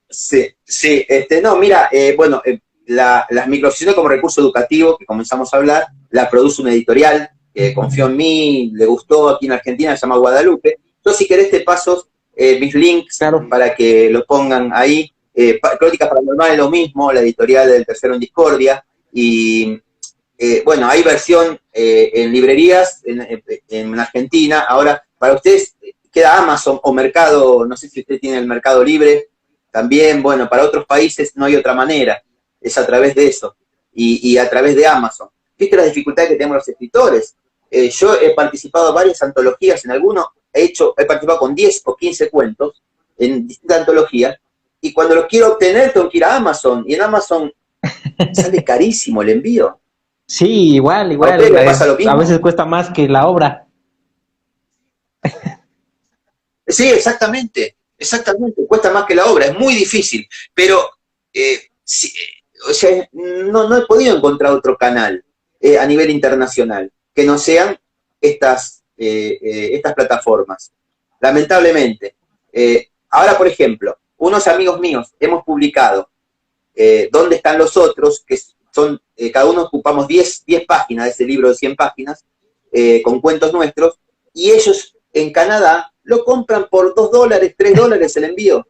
Sí, no, mira, las microficciones como recurso educativo, que comenzamos a hablar, la produce una editorial, que confió en mí, le gustó aquí en Argentina, se llama Guadalupe. Yo, si querés, te paso mis links para que lo pongan ahí. Crónicas Paranormales, lo mismo, la editorial del Tercero en Discordia. Y bueno, hay versión en librerías en Argentina. Ahora, para ustedes queda Amazon o Mercado, no sé si usted tiene el Mercado Libre. También, bueno, para otros países no hay otra manera, es a través de eso, y a través de Amazon. ¿Viste las dificultades que tenemos los escritores? Yo he participado en varias antologías, en algunos he participado con 10 o 15 cuentos en distintas antologías, y cuando los quiero obtener tengo que ir a Amazon, y en Amazon sale carísimo el envío. Sí, igual, a veces cuesta más que la obra. Sí, exactamente, cuesta más que la obra, es muy difícil, pero o sea, no he podido encontrar otro canal a nivel internacional que no sean estas plataformas, lamentablemente. Ahora, por ejemplo, unos amigos míos hemos publicado ¿Dónde están los otros? Que son, cada uno ocupamos 10 páginas de ese libro de 100 páginas, con cuentos nuestros, y ellos en Canadá lo compran por $2, $3 el envío.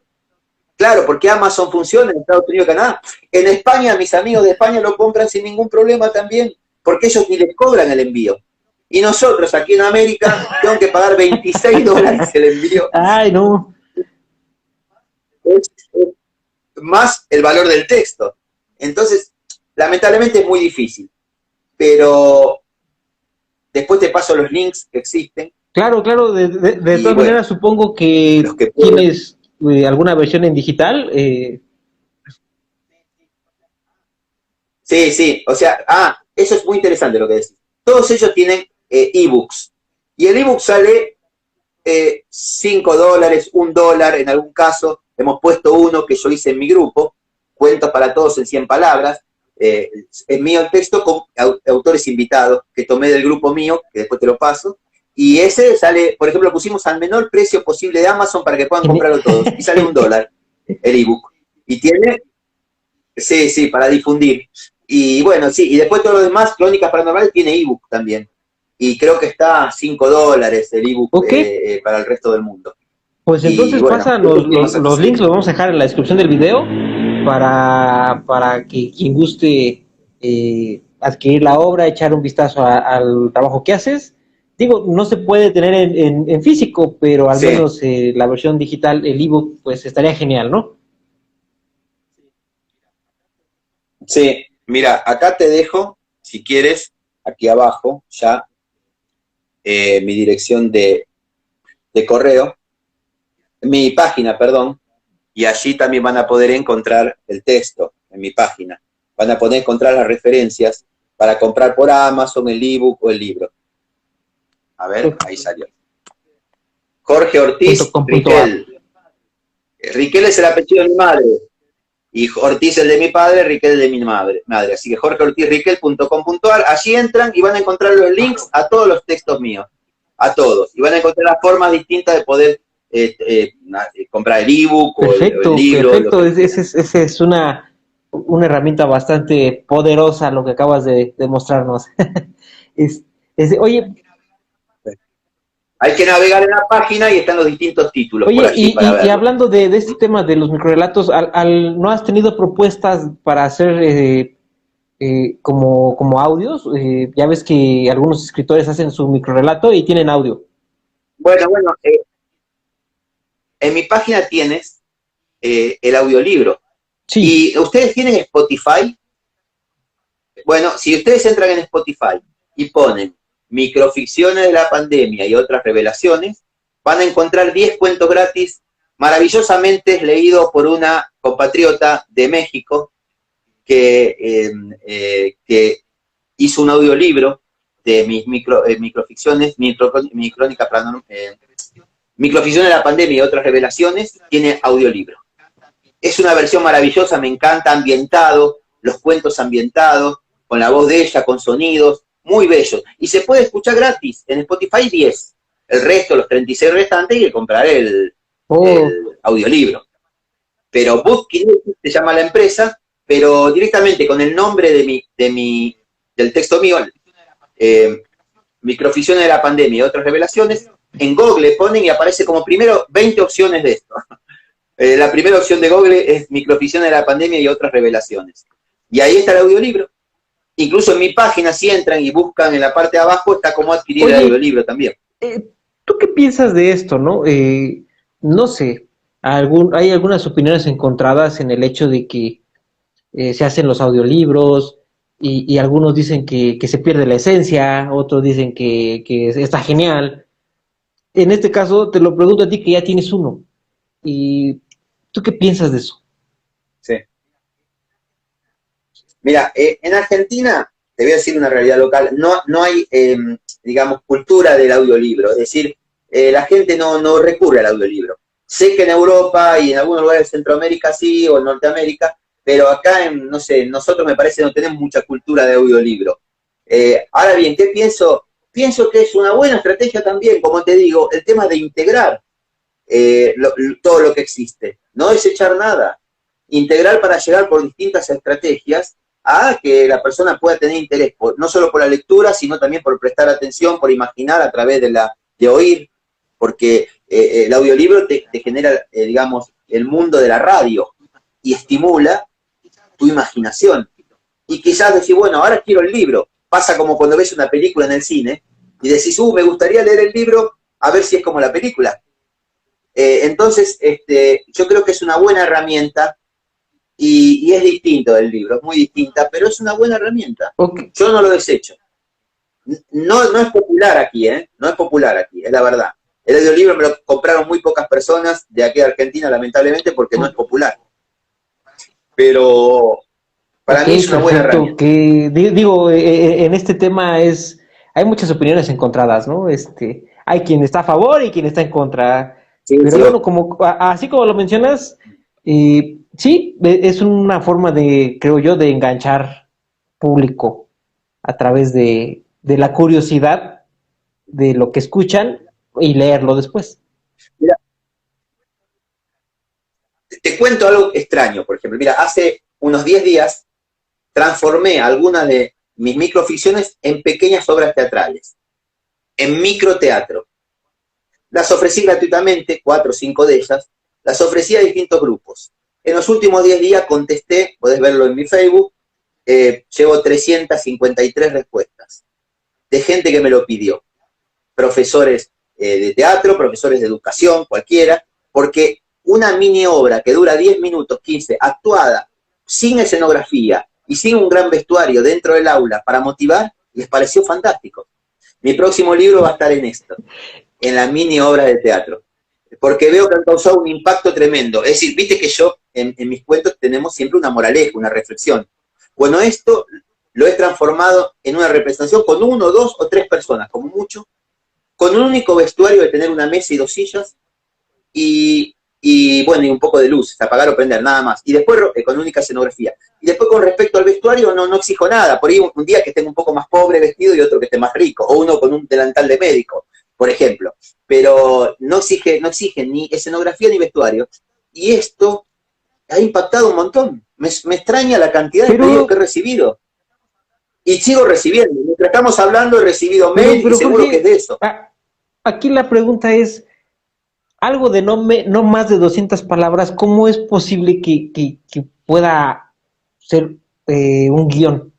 Claro, porque Amazon funciona en Estados Unidos y Canadá. En España, mis amigos de España lo compran sin ningún problema también, porque ellos ni les cobran el envío. Y nosotros aquí en América tenemos que pagar $26 el envío. ¡Ay, no! Más el valor del texto. Entonces, lamentablemente es muy difícil. Pero después te paso los links que existen. Claro, de todas maneras supongo que tienes alguna versión en digital. Sí, o sea, eso es muy interesante lo que decís. Todos ellos tienen ebooks. Y el ebook sale $5, $1 en algún caso. Hemos puesto uno que yo hice en mi grupo, Cuentos para Todos en 100 palabras. Es mío el texto con autores invitados que tomé del grupo mío, que después te lo paso. Y ese sale, por ejemplo, lo pusimos al menor precio posible de Amazon para que puedan comprarlo todos. Y sale $1 el ebook. Y tiene, sí, para difundir. Y bueno, sí, y después todo lo demás, Crónicas Paranormales, tiene ebook también. Y creo que está a $5 el ebook para el resto del mundo. Pues entonces pasa los links, los vamos a dejar en la descripción del video para que quien guste adquirir la obra, echar un vistazo al trabajo que haces. Digo, no se puede tener en físico, pero al menos la versión digital, el ebook, pues estaría genial, ¿no? Sí, mira, acá te dejo, si quieres, aquí abajo, ya, mi dirección de correo, mi página, perdón, y allí también van a poder encontrar el texto en mi página. Van a poder encontrar las referencias para comprar por Amazon el ebook o el libro. A ver, ahí salió. Jorge Ortiz Riquel. Riquel es el apellido de mi madre. Y Ortiz el de mi padre, Riquel el de mi madre. Así que jorgeortizriquel.com.ar. Allí entran y van a encontrar los links a todos los textos míos. A todos. Y van a encontrar las formas distintas de poder comprar el ebook o el libro. Perfecto, esa es una herramienta bastante poderosa lo que acabas de mostrarnos. Oye, hay que navegar en la página y están los distintos títulos. Oye, por allí y hablando de este tema de los microrelatos, ¿no has tenido propuestas para hacer como audios? Ya ves que algunos escritores hacen su microrelato y tienen audio. Bueno, en mi página tienes el audiolibro. Sí. ¿Y ustedes tienen Spotify? Bueno, si ustedes entran en Spotify y ponen Microficciones de la Pandemia y otras revelaciones, van a encontrar 10 cuentos gratis, maravillosamente leídos por una compatriota de México, que hizo un audiolibro de mis microficciones, mi crónica microficciones de la pandemia y otras revelaciones, tiene audiolibro. Es una versión maravillosa, me encanta, ambientado, los cuentos ambientados, con la voz de ella, con sonidos, muy bellos. Y se puede escuchar gratis, en Spotify 10. El resto, los 36 restantes, hay que comprar el audiolibro. Pero Bookkinetic se llama la empresa, pero directamente con el nombre del texto mío, Microficciones de la pandemia y otras revelaciones, en Google ponen y aparece como primero 20 opciones de esto. La primera opción de Google es Microficciones de la pandemia y otras revelaciones. Y ahí está el audiolibro. Incluso en mi página, si entran y buscan en la parte de abajo, está como adquirir el audiolibro también. ¿Tú qué piensas de esto, no? No sé, hay algunas opiniones encontradas en el hecho de que se hacen los audiolibros y algunos dicen que se pierde la esencia, otros dicen que está genial. En este caso, te lo pregunto a ti que ya tienes uno. ¿Y tú qué piensas de eso? Sí. Mira, en Argentina, te voy a decir una realidad local, no hay, digamos, cultura del audiolibro, es decir, la gente no recurre al audiolibro. Sé que en Europa y en algunos lugares de Centroamérica sí, o en Norteamérica, pero acá, no sé, nosotros me parece no tenemos mucha cultura de audiolibro. Ahora bien, ¿qué pienso? Pienso que es una buena estrategia también, como te digo, el tema de integrar todo lo que existe, no desechar nada, integrar para llegar por distintas estrategias a que la persona pueda tener interés, no solo por la lectura, sino también por prestar atención, por imaginar a través de oír, porque el audiolibro te genera, digamos, el mundo de la radio y estimula tu imaginación. Y quizás decir, bueno, ahora quiero el libro. Pasa como cuando ves una película en el cine y decís, me gustaría leer el libro a ver si es como la película. Entonces, yo creo que es una buena herramienta y es distinto del libro, es muy distinta, pero es una buena herramienta. Okay. Yo no lo desecho. No es popular aquí, no es popular aquí, es la verdad. El audiolibro me lo compraron muy pocas personas de aquí de Argentina, lamentablemente, porque no es popular. Pero para mí es una buena herramienta. Que, digo, en este tema hay muchas opiniones encontradas, ¿no? Hay quien está a favor y quien está en contra. Sí, pero sí. Bueno, así como lo mencionas, sí, es una forma creo yo, de enganchar público a través de la curiosidad de lo que escuchan y leerlo después. Mira, te cuento algo extraño, por ejemplo. Mira, hace unos 10 días transformé algunas de mis microficciones en pequeñas obras teatrales, en microteatro. Las ofrecí gratuitamente, 4 o 5 de ellas, las ofrecí a distintos grupos. En los últimos 10 días contesté, podés verlo en mi Facebook, llevo 353 respuestas de gente que me lo pidió. Profesores de teatro, profesores de educación, cualquiera, porque una mini obra que dura 10 minutos, 15, actuada, sin escenografía y sin un gran vestuario dentro del aula para motivar, les pareció fantástico. Mi próximo libro va a estar en esto, en la mini obra de teatro, porque veo que han causado un impacto tremendo. Es decir, viste que yo, en mis cuentos tenemos siempre una moraleja, una reflexión. Bueno, esto lo he transformado en una representación con 1, 2 o 3 personas, como mucho, con un único vestuario de tener una mesa y 2 sillas, y bueno, y un poco de luz, apagar o prender, nada más. Y después con única escenografía. Y después con respecto al vestuario no exijo nada. Por ahí un día que esté un poco más pobre vestido y otro que esté más rico. O uno con un delantal de médico, por ejemplo. Pero no exige ni escenografía ni vestuario. Y esto ha impactado un montón. Me extraña la cantidad de pedidos que he recibido. Y sigo recibiendo. Mientras estamos hablando he recibido mail y seguro que es de eso. Aquí la pregunta es, algo de no más de 200 palabras, ¿cómo es posible que pueda ser un guión?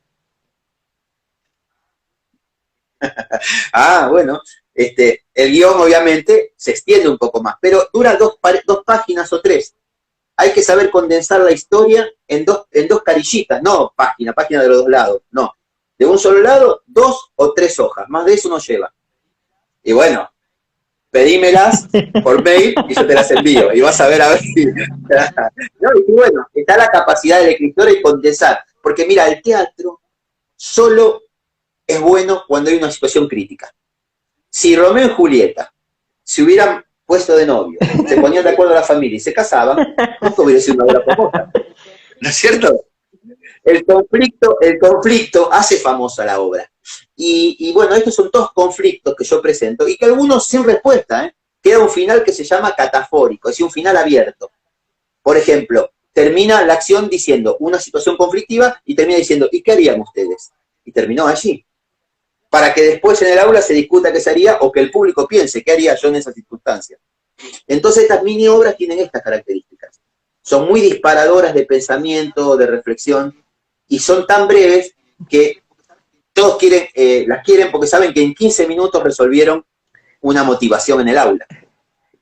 Bueno, el guión obviamente se extiende un poco más, pero dura 2 páginas o 3. Hay que saber condensar la historia en dos carillitas, no página de los 2 lados, no. De un solo lado, 2 o 3 hojas, más de eso no lleva. Y bueno, pedímelas por mail y yo te las envío. Y vas a ver si... No, y bueno, está la capacidad del escritor en condensar. Porque mira, el teatro solo es bueno cuando hay una situación crítica. Si Romeo y Julieta se hubieran puesto de novio, se ponían de acuerdo a la familia y se casaban, nunca hubiera sido una obra famosa. ¿No es cierto? El conflicto hace famosa la obra. Y bueno, estos son todos conflictos que yo presento y que algunos sin respuesta, ¿eh? Queda un final que se llama catafórico, es decir, un final abierto. Por ejemplo, termina la acción diciendo una situación conflictiva y termina diciendo, ¿y qué harían ustedes? Y terminó allí. Para que después en el aula se discuta qué se haría o que el público piense qué haría yo en esa circunstancia. Entonces estas mini obras tienen estas características. Son muy disparadoras de pensamiento, de reflexión, y son tan breves que todos las quieren porque saben que en 15 minutos resolvieron una motivación en el aula.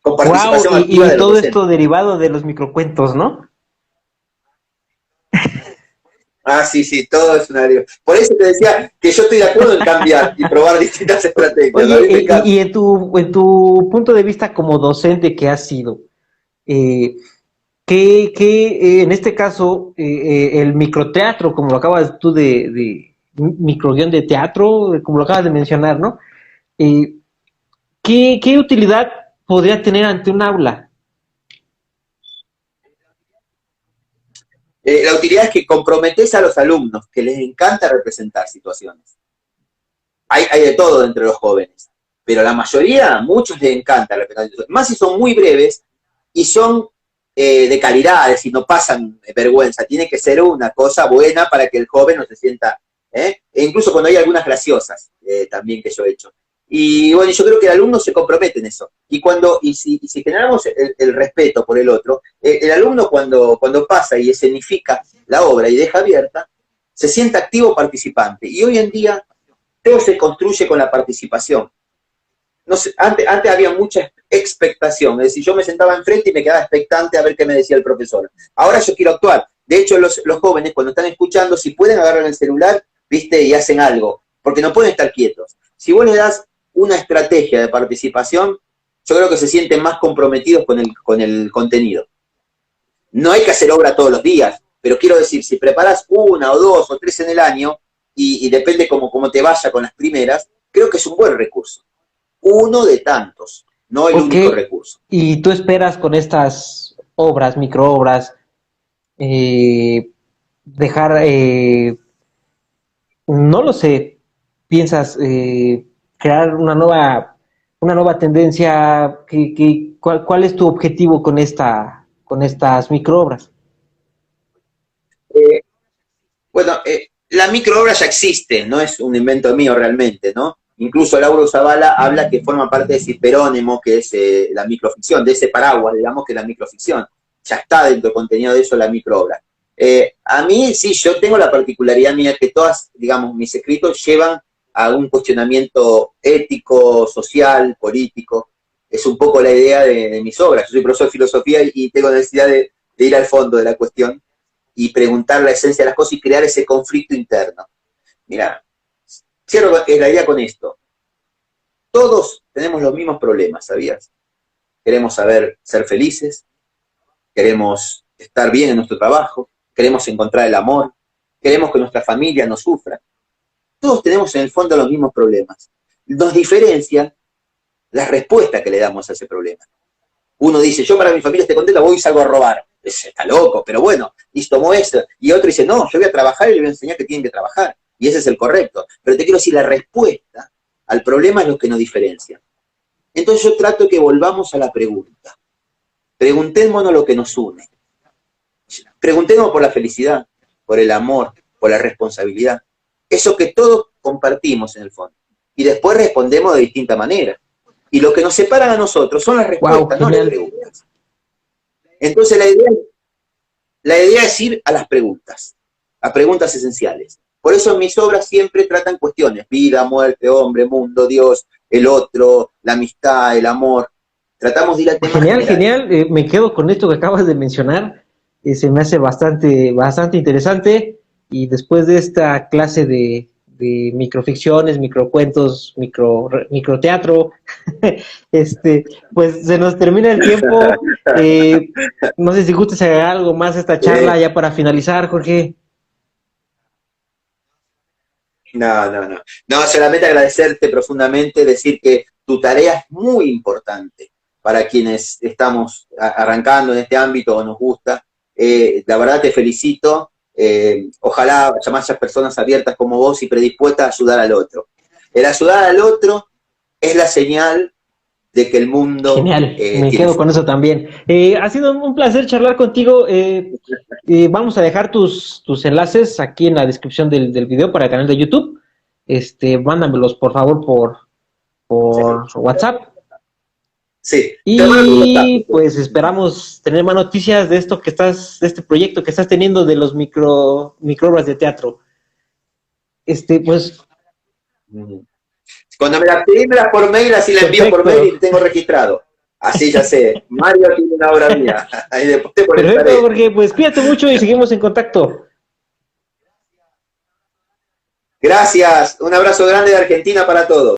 Con participación activa y de los todo docentes. esto derivado de los microcuentos, ¿no? Ah, sí, todo es una deriva. Por eso te decía que yo estoy de acuerdo en cambiar y probar distintas estrategias. Oye, y en tu punto de vista como docente que has sido, en este caso, el microteatro, como lo acabas tú de microguión de teatro, como lo acabas de mencionar, ¿no? ¿Qué utilidad podría tener ante un aula? La utilidad es que comprometes a los alumnos, que les encanta representar situaciones. Hay de todo entre los jóvenes, pero la mayoría, muchos les encanta representar situaciones. Más si son muy breves y son de calidad, es decir, no pasan vergüenza. Tiene que ser una cosa buena para que el joven no se sienta, e incluso cuando hay algunas graciosas también que yo he hecho. Y bueno, yo creo que el alumno se compromete en eso. Y si generamos el respeto por el otro, el alumno cuando pasa y escenifica la obra y deja abierta, se siente activo participante. Y hoy en día todo se construye con la participación. No sé, antes había mucha expectación, es decir, yo me sentaba enfrente y me quedaba expectante a ver qué me decía el profesor. Ahora yo quiero actuar. De hecho, los jóvenes cuando están escuchando, si pueden agarrar el celular, ¿viste? Y hacen algo, porque no pueden estar quietos. Si vos le das una estrategia de participación, yo creo que se sienten más comprometidos con el contenido. No hay que hacer obra todos los días, pero quiero decir, si preparás 1 o 2 o 3 en el año, y depende cómo te vaya con las primeras, creo que es un buen recurso. Uno de tantos, no el único recurso. Y tú esperas con estas obras, microobras, dejar, no lo sé, piensas crear una nueva tendencia. ¿Cuál es tu objetivo con estas microobras? Bueno, la microobra ya existe, no es un invento mío realmente, ¿no? Incluso Laura Zavala habla que forma parte de ese hiperónimo que es la microficción, de ese paraguas, digamos, que es la microficción. Ya está dentro del contenido de eso la microobra. A mí, sí, yo tengo la particularidad mía que todas, digamos, mis escritos llevan a un cuestionamiento ético, social, político. Es un poco la idea de mis obras. Yo soy profesor de filosofía y tengo necesidad de ir al fondo de la cuestión y preguntar la esencia de las cosas y crear ese conflicto interno. Mira, cierro la idea con esto. Todos tenemos los mismos problemas, ¿sabías? Queremos ser felices, queremos estar bien en nuestro trabajo, queremos encontrar el amor, queremos que nuestra familia no sufra. Todos tenemos en el fondo los mismos problemas. Nos diferencian las respuestas que le damos a ese problema. Uno dice, yo para mi familia esté contenta, voy y salgo a robar. Está loco, pero bueno, y tomó eso. Y otro dice, no, yo voy a trabajar y le voy a enseñar que tienen que trabajar. Y ese es el correcto. Pero te quiero decir, la respuesta al problema es lo que nos diferencia. Entonces yo trato que volvamos a la pregunta. Preguntémonos lo que nos une. Preguntémonos por la felicidad, por el amor, por la responsabilidad. Eso que todos compartimos en el fondo. Y después respondemos de distinta manera. Y lo que nos separan a nosotros son las respuestas, no las preguntas. Entonces la idea es ir a las preguntas esenciales. Por eso en mis obras siempre tratan cuestiones, vida, muerte, hombre, mundo, Dios, el otro, la amistad, el amor. Tratamos de ir al tema Genial, me quedo con esto que acabas de mencionar, se me hace bastante interesante, y después de esta clase de microficciones, microcuentos, microteatro, pues se nos termina el tiempo. No sé si gustas agregar algo más a esta charla ya para finalizar, Jorge. No, no, no. No, solamente agradecerte profundamente, decir que tu tarea es muy importante para quienes estamos arrancando en este ámbito o nos gusta. La verdad te felicito. Ojalá haya más personas abiertas como vos y predispuestas a ayudar al otro. El ayudar al otro es la señal de que el mundo Genial, me tiene quedo con futuro. eso también. Ha sido un placer charlar contigo. Vamos a dejar tus enlaces aquí en la descripción del video para el canal de YouTube. Mándamelos por favor por WhatsApp. Sí, te mando tu WhatsApp. Y pues esperamos tener más noticias de esto de este proyecto que estás teniendo de los microobras de teatro. Pues Cuando me la pedí, me la por mail, así la envío por mail y perfecto. te tengo registrado. Así ya sé. Mario tiene una obra mía. Ahí después te Perfecto, molestaré. Jorge, pues cuídate mucho y seguimos en contacto. Gracias. Un abrazo grande de Argentina para todos.